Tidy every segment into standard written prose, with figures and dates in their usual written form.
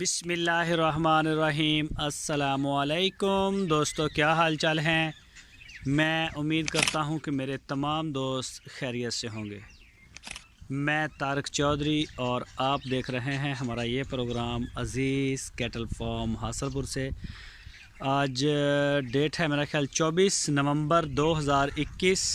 बिस्मिल्लाहिर्रहमानिर्रहीम। अस्सलामुअलैकुम दोस्तों, क्या हाल चाल हैं। मैं उम्मीद करता हूं कि मेरे तमाम दोस्त खैरियत से होंगे। मैं तारिक चौधरी और आप देख रहे हैं हमारा ये प्रोग्राम अज़ीज़ कैटल फार्म हासलपुर से। आज डेट है मेरा ख्याल 24 नवंबर 2021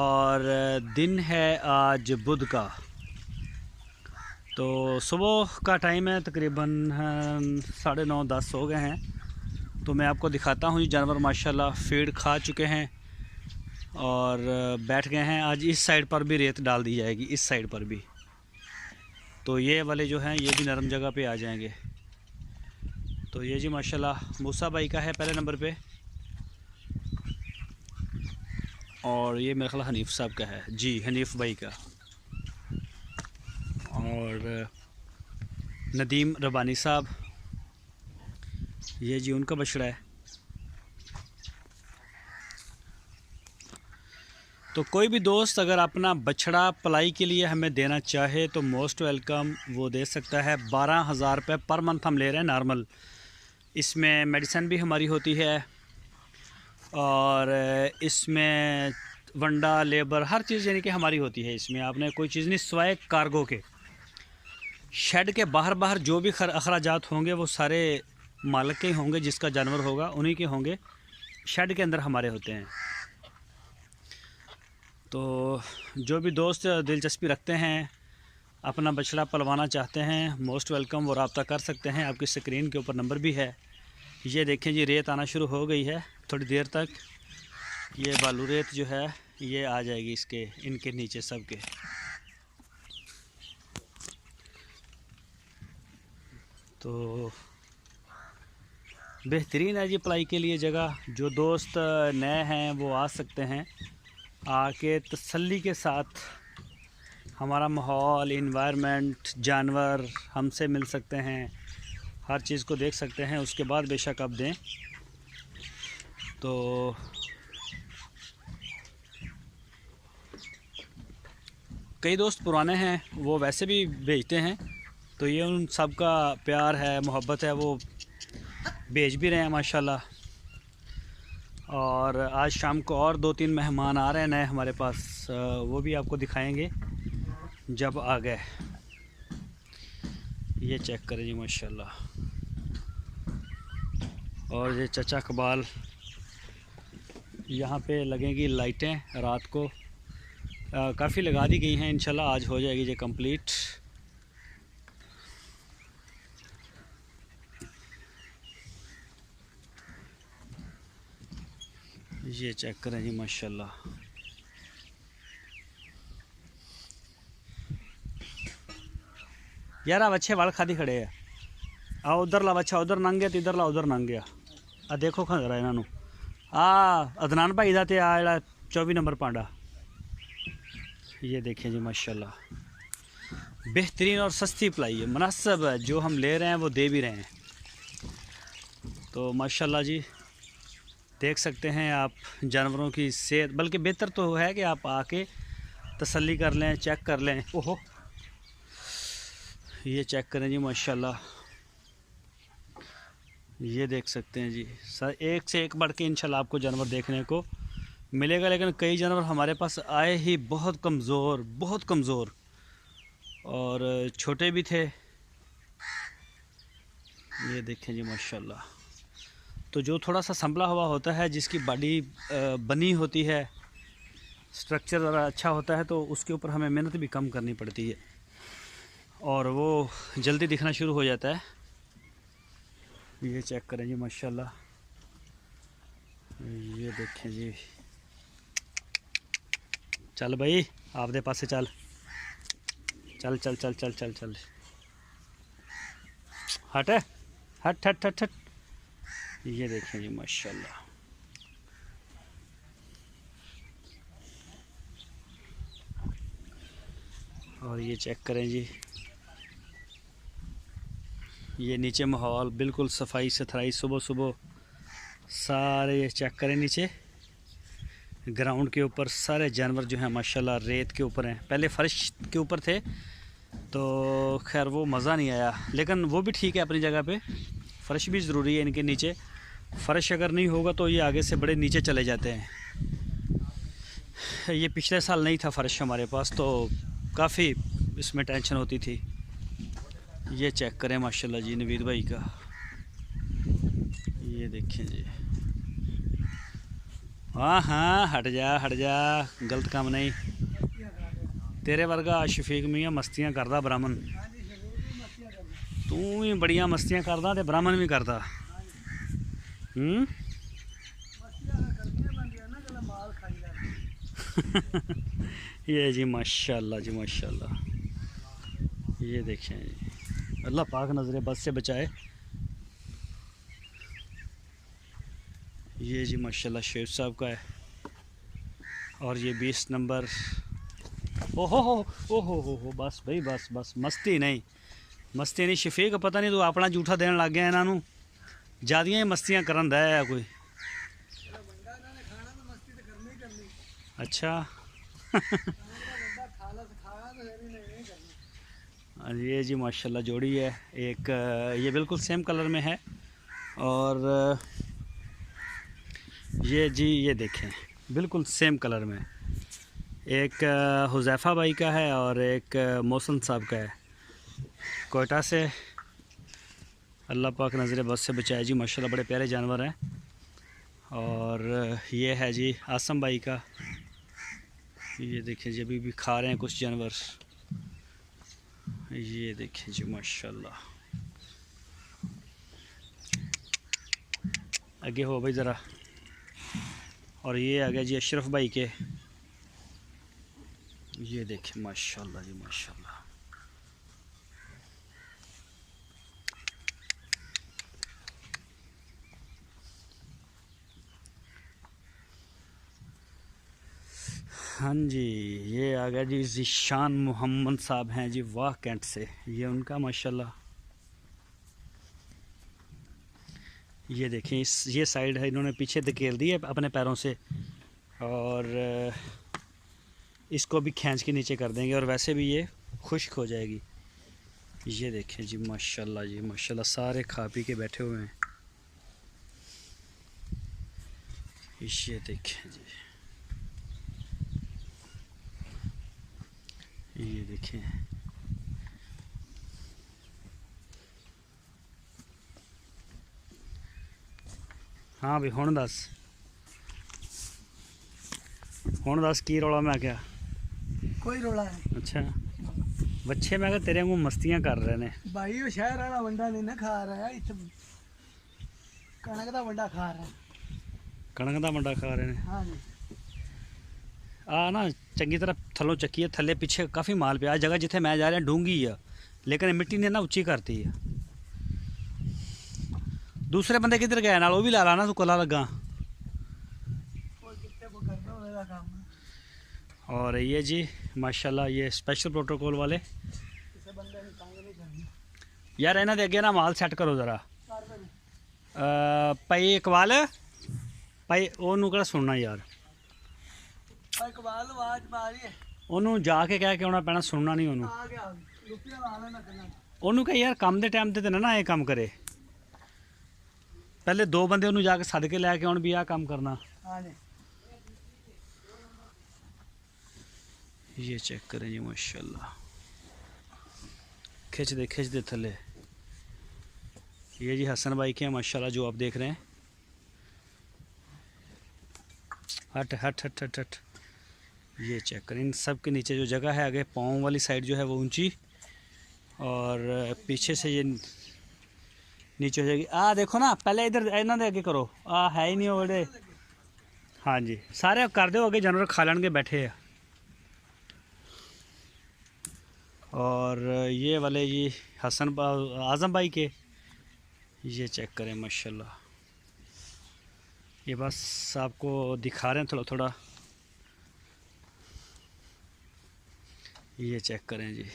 और दिन है आज बुध का। तो सुबह का टाइम है, तकरीबन 9:30-10 हो गए हैं। तो मैं आपको दिखाता हूँ, ये जानवर माशाल्लाह फीड खा चुके हैं और बैठ गए हैं। आज इस साइड पर भी रेत डाल दी जाएगी, इस साइड पर भी। तो ये वाले जो हैं ये भी नरम जगह पे आ जाएंगे। तो ये जी माशाल्लाह मूसा भाई का है पहले नंबर पे, और ये मेरा ख्याल हनीफ साहब का है जी, हनीफ भाई का। और नदीम रबानी साहब, ये जी उनका बछड़ा है। तो कोई भी दोस्त अगर अपना बछड़ा पलाई के लिए हमें देना चाहे तो मोस्ट वेलकम, वो दे सकता है। 12,000 रुपये पर मंथ हम ले रहे हैं नॉर्मल। इसमें मेडिसिन भी हमारी होती है और इसमें वंडा लेबर हर चीज़ यानी कि हमारी होती है। इसमें आपने कोई चीज़ नहीं सिवाय कार्गो के। शेड के बाहर जो भी अखराजात होंगे वो सारे मालिक के होंगे, जिसका जानवर होगा उन्हीं के होंगे। शेड के अंदर हमारे होते हैं। तो जो भी दोस्त दिलचस्पी रखते हैं, अपना बछड़ा पलवाना चाहते हैं, मोस्ट वेलकम, वो रब्ता कर सकते हैं। आपकी स्क्रीन के ऊपर नंबर भी है। ये देखें जी, रेत आना शुरू हो गई है। थोड़ी देर तक ये बालू रेत जो है ये आ जाएगी इनके नीचे सब के। तो बेहतरीन है जी पलाई के लिए जगह। जो दोस्त नए हैं वो आ सकते हैं, आके तसल्ली के साथ हमारा माहौल, इन्वायरमेंट, जानवर हमसे मिल सकते हैं, हर चीज़ को देख सकते हैं। उसके बाद बेशक आप दें। तो कई दोस्त पुराने हैं वो वैसे भी भेजते हैं, तो ये उन सब का प्यार है, मोहब्बत है, वो भेज भी रहे हैं माशाल्लाह। और आज शाम को और 2-3 मेहमान आ रहे हैं नए हमारे पास, वो भी आपको दिखाएंगे जब आ गए। ये चेक करें जी माशाल्लाह। और ये चचा कबाल, यहाँ पे लगेंगी लाइटें रात को, काफ़ी लगा दी गई हैं। इंशाल्लाह आज हो जाएगी ये कंप्लीट। ये चेक करें जी माशाल्लाह। यार अब अच्छे वाल खादी खड़े है। आ उधर ला बच्चा उधर नंग गया, तो इधर ला उधर नंग गया। आ देखो खा जरा इन्हों। अदनान भाई का तो आ 24 नंबर पांडा। ये देखें जी माशाल्लाह, बेहतरीन और सस्ती पलाई है, मुनासिब है। जो हम ले रहे हैं वो दे भी रहे हैं। तो माशाल्लाह जी देख सकते हैं आप जानवरों की सेहत। बल्कि बेहतर तो है कि आप आके तसल्ली कर लें, चेक कर लें। ओहो, ये चेक करें जी माशाल्लाह। ये देख सकते हैं जी सर, एक से एक बढ़ के इंशाल्लाह आपको जानवर देखने को मिलेगा। लेकिन कई जानवर हमारे पास आए ही बहुत कमज़ोर और छोटे भी थे। ये देखें जी माशाल्लाह। तो जो थोड़ा सा संभला हुआ होता है, जिसकी बॉडी बनी होती है, स्ट्रक्चर ज़रा अच्छा होता है, तो उसके ऊपर हमें मेहनत भी कम करनी पड़ती है और वो जल्दी दिखना शुरू हो जाता है। ये चेक करें जी माशाल्लाह। ये देखें जी, चल भाई आपदे पासे चल चल चल चल चल चल चल हट हट हट हट हट। ये देखें जी माशाल्लाह। और ये चेक करें जी, ये नीचे माहौल बिल्कुल सफाई सुथराई, सुबह सुबह सारे। ये चेक करें नीचे ग्राउंड के ऊपर सारे जानवर जो हैं माशाल्लाह रेत के ऊपर हैं। पहले फर्श के ऊपर थे, तो खैर वो मज़ा नहीं आया, लेकिन वो भी ठीक है अपनी जगह पे। फ़र्श भी ज़रूरी है इनके नीचे। फ़र्श अगर नहीं होगा तो ये आगे से बड़े नीचे चले जाते हैं। ये पिछले साल नहीं था फ़र्श हमारे पास, तो काफ़ी इसमें टेंशन होती थी। ये चेक करें माशाल्लाह जी नवीद भाई का, ये देखें जी। हाँ हाँ, हट जा हट जा, गलत काम नहीं। तेरे वर्गा शफीक मियाँ मस्तियाँ करदा ब्राह्मण, तू भी बड़ियां मस्तियाँ करदा ते ब्राह्मण भी करदा। ये जी माशाल्लाह जी माशाल्लाह, ये देखें जी, अल्लाह पाक नज़र बद से बचाए। ये जी माशाल्लाह शेख साहब का है, और ये 20 नंबर। ओहो, बस भाई बस बस, मस्ती नहीं मस्ती नहीं शफीक, पता नहीं तू अपना जूठा देने लग गया इन्हों, ज़्यादियाँ ही मस्तियाँ करन दा है कोई। अच्छा ये जी माशाल्लाह जोड़ी है एक, ये बिल्कुल सेम कलर में है। और ये जी ये देखें बिल्कुल सेम कलर में, एक हुज़ैफ़ा भाई का है और एक मौसन साहब का है, कोयटा से। अल्लाह पाक नज़र बद से बचाए जी माशाल्लाह, बड़े प्यारे जानवर हैं। और ये है जी आसम भाई का, ये देखें जी अभी भी खा रहे हैं कुछ जानवर, ये देखें जी माशाल्लाह। आगे हो भाई ज़रा। और ये आ गया जी अशरफ भाई के, ये देखें माशाल्लाह जी माशाल्लाह। हाँ जी, ये आ गया जी ज़िशान मोहम्मद साहब हैं जी, वाह कैंट से, ये उनका माशाल्लाह। ये देखें ये साइड है इन्होंने पीछे धकेल दी है अपने पैरों से, और इसको भी खींच के नीचे कर देंगे, और वैसे भी ये खुश्क हो जाएगी। ये देखें जी माशाल्लाह जी माशाल्लाह, सारे खा पी के बैठे हुए हैं। ये देखें जी, ये देखें। हाँ भी हुण दस की रौला, मैं क्या कोई रोला नहीं। अच्छा बच्चे मैं क्या तेरे वांगू मस्तियां कर रहे ने भाई वो शहर वाला वंडा नहीं ना खा रहा है, इत्थे कणक दा वंडा खा रहा है। कणक दा वंडा खा रहे ने। हाँ जी, आ ना चंगी तरह थलों चक्की है, थले पिछे काफ़ी माल पिया। जगह जिथे मैं जा रहा डूंगी है, लेकिन मिट्टी ने ना उच्ची करती है। दूसरे बंदे किधर गए नाल, वो भी ला ला ना, तू कला लगा। कोई कितने को करना होगा काम। और ये जी माशाल्लाह, ये स्पेशल प्रोटोकॉल वाले किसी बंदे ने तंग नहीं करनी। यार, इन्हों के अगे ना माल सैट करो ज़रा। कर देनी। भाई इकबाल, भाई ओनू केड़ा सुनना यार, भाई कबाल आवाज मारी है। ओनू जाके कह के आना पैना, सुनना नहीं ओनू। आ गया रुपया ला लेना करना। ओनू कह यार काम दे टाइम ते ना ये काम करे, पहले दो बंदे ओनू जाके सद के लैके आउण भी आ काम करना। हाँ जी, ये चेक करें जी माशाल्लाह, खिंच दे थले। ये जी हसन भाई के हैं माशाल्लाह, जो आप देख रहे हैं। हट हट हट हट हट, ये चेक करें। इन सब के नीचे जो जगह है, आगे पाँव वाली साइड जो है वो ऊंची, और पीछे से ये नीचे हो जाएगी। आ देखो ना, पहले इधर इन्हों दे अगे करो, आ है ही नहीं वो बड़े। हाँ जी, सारे कर दो अगे, जानवर खा लैन के बैठे है। और ये वाले जी हसन आज़म भाई के, ये चेक करें माशाल्लाह। ये बस आपको दिखा रहे हैं थोड़ा थोड़ा, ये चेक करें जी।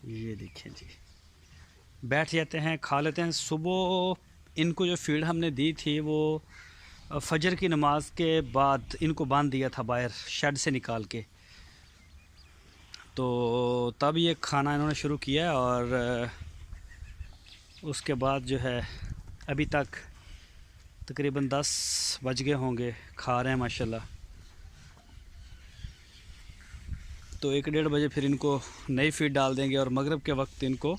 ये देखें जी, बैठ जाते हैं, खा लेते हैं। सुबह इनको जो फीड हमने दी थी वो फजर की नमाज के बाद इनको बांध दिया था बाहर शेड से निकाल के। तो तब ये खाना इन्होंने शुरू किया और उसके बाद जो है अभी तक तकरीबन 10 बज गए होंगे, खा रहे हैं माशाल्लाह। तो 1-1:30 बजे फिर इनको नई फीड डाल देंगे और मगरिब के वक्त इनको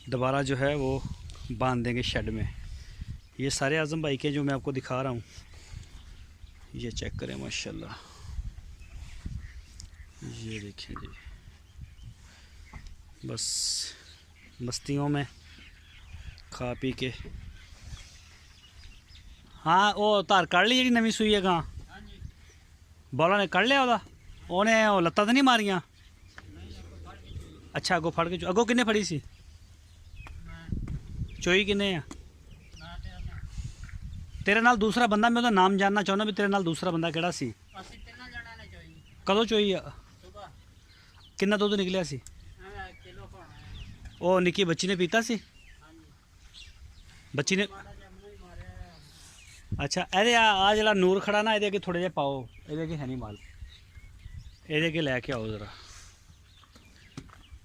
दोबारा जो है वो बांध देंगे शेड में। ये सारे आज़म भाई के जो मैं आपको दिखा रहा हूँ, ये चेक करें माशाल्लाह। ये देखें जी, बस मस्तियों में खा पी के। हाँ वो धार कड़ ली जी नवी सूई है गां बॉला ने कड़ लिया ओदा उन्हें वो लत्तां तो नहीं मारियां? अच्छा अगों फड़ के अगों किन्ने फड़ी सी? चोई किन्ने आ? तेरे नाल दूसरा बंदा, मैं उसका नाम जानना चाहना भी तेरे नाल दूसरा बंदा केड़ा सी? कदों चोई आ? किन्ना दुध निकलिया सी? ओ निक्की बच्ची ने पीता सी? बच्ची ने अच्छा ए आ जरा नूर खड़ा ना ये थोड़े जे पाओ, ये है नहीं माल, ये लैके आओ जरा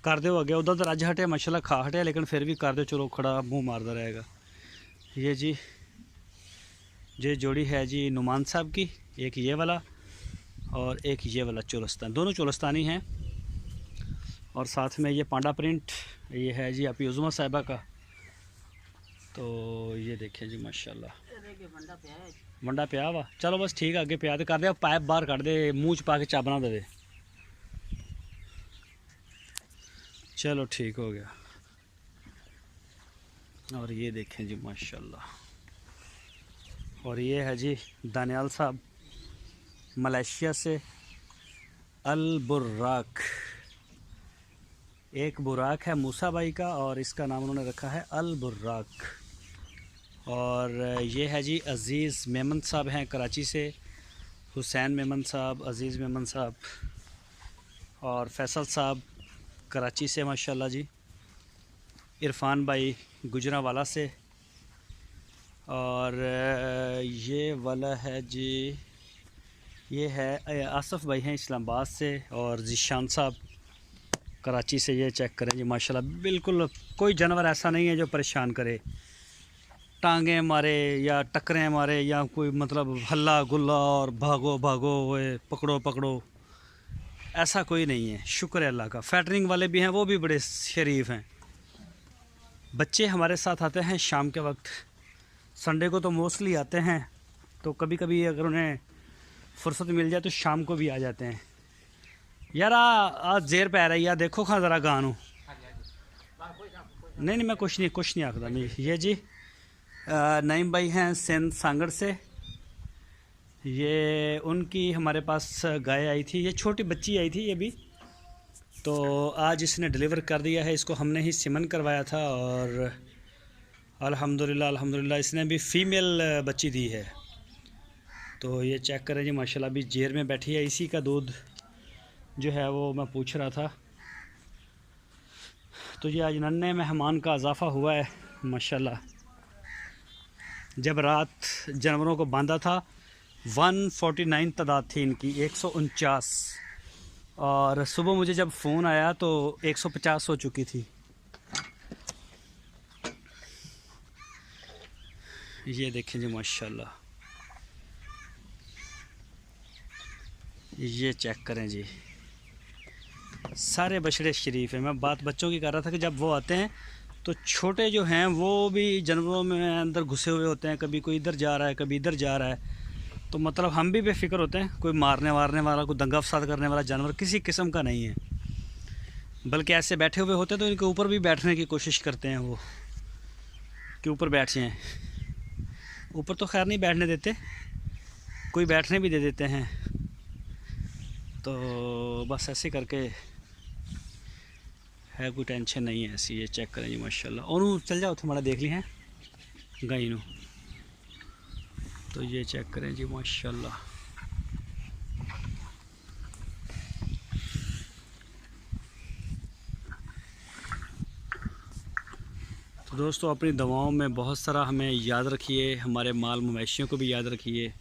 कर दो अगे। उधर तो रज हटे माशाल्लाह खा हटे, लेकिन फिर भी कर दो, चलो खड़ा मुंह मारता रहेगा। ये जी ये जोड़ी है जी नुमान साहब की, एक ये वाला और एक ये वाला चोलस्तान, दोनों चोलस्तानी हैं। और साथ में ये पांडा प्रिंट ये है जी आपकी उज़मा साहिबा का। तो ये देखें जी माशाल्लाह मंडा पिया वा, चलो बस ठीक है अगे पिया तो कर दे, पाइप बाहर कट दे, मूँह च पा के चाबना दे, चलो ठीक हो गया। और ये देखें जी माशाल्लाह। और ये है जी दानियाल साहब मलेशिया से, अल बुर्राक, एक बुराक है मूसा भाई का और इसका नाम उन्होंने रखा है अल बुर्राक। और ये है जी अज़ीज़ मेमन साहब हैं कराची से, हुसैन मेमन साहब, अज़ीज़ मेमन साहब और फैसल साहब कराची से माशाल्लाह जी, इरफान भाई गुजरावाला से। और ये वाला है जी, ये है आसफ़ भाई हैं इस्लामाबाद से और ज़ीशान साहब कराची से। ये चेक करें जी माशाल्लाह, बिल्कुल कोई जानवर ऐसा नहीं है जो परेशान करे, टांगें मारे या टक्करें मारे या कोई मतलब हल्ला गुल्ला और भागो भागो ओए पकड़ो पकड़ो, ऐसा कोई नहीं है, शुक्र है अल्लाह का। फैटरिंग वाले भी हैं, वो भी बड़े शरीफ हैं। बच्चे हमारे साथ आते हैं शाम के वक्त, संडे को तो मोस्टली आते हैं, तो कभी कभी अगर उन्हें फुर्सत मिल जाए तो शाम को भी आ जाते हैं। यार आज जेर पै रही है, देखो खा ज़रा गानू। नहीं मैं कुछ नहीं आखदा मैं। ये जी नईम भाई हैं सिंध सांगड़ से, ये उनकी हमारे पास गाय आई थी, ये छोटी बच्ची आई थी ये भी, तो आज इसने डिलीवर कर दिया है। इसको हमने ही सिमन करवाया था और अल्हम्दुलिल्लाह इसने भी फ़ीमेल बच्ची दी है। तो ये चेक करें जी माशाल्लाह, अभी जेर में बैठी है, इसी का दूध जो है वो मैं पूछ रहा था। तो ये आज नन्हे मेहमान का इजाफ़ा हुआ है माशाल्लाह। जब रात जानवरों को बांधा था 149 तादाद थी इनकी, 149, और सुबह मुझे जब फ़ोन आया तो 150 हो चुकी थी। ये देखें जी माशाल्लाह, ये चेक करें जी, सारे बछड़े शरीफ हैं। मैं बात बच्चों की कर रहा था कि जब वो आते हैं तो छोटे जो हैं वो भी जानवरों में अंदर घुसे हुए होते हैं, कभी कोई इधर जा रहा है कभी इधर जा रहा है, तो मतलब हम भी बेफिक्र होते हैं। कोई मारने वारने वाला, कोई दंगा फसाद करने वाला जानवर किसी किस्म का नहीं है, बल्कि ऐसे बैठे हुए होते हैं तो इनके ऊपर भी बैठने की कोशिश करते हैं वो, कि ऊपर बैठ जाएँ। ऊपर तो खैर नहीं बैठने देते, कोई बैठने भी दे देते हैं। तो बस ऐसे करके है, कोई टेंशन नहीं है ऐसी। ये चेक करें जी माशाल्लाह। और चल जाओ थे माड़ा देख ली हैं गाई नू। तो ये चेक करें जी माशाल्लाह। तो दोस्तों अपनी दवाओं में बहुत सारा हमें याद रखिए, हमारे माल मवेशियों को भी याद रखिए,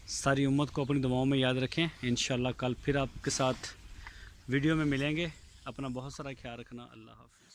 सारी उम्मत को अपनी दवाओं में याद रखें। इंशाल्लाह कल फिर आपके साथ वीडियो में मिलेंगे। अपना बहुत सारा ख्याल रखना। अल्लाह हाफ़िज़।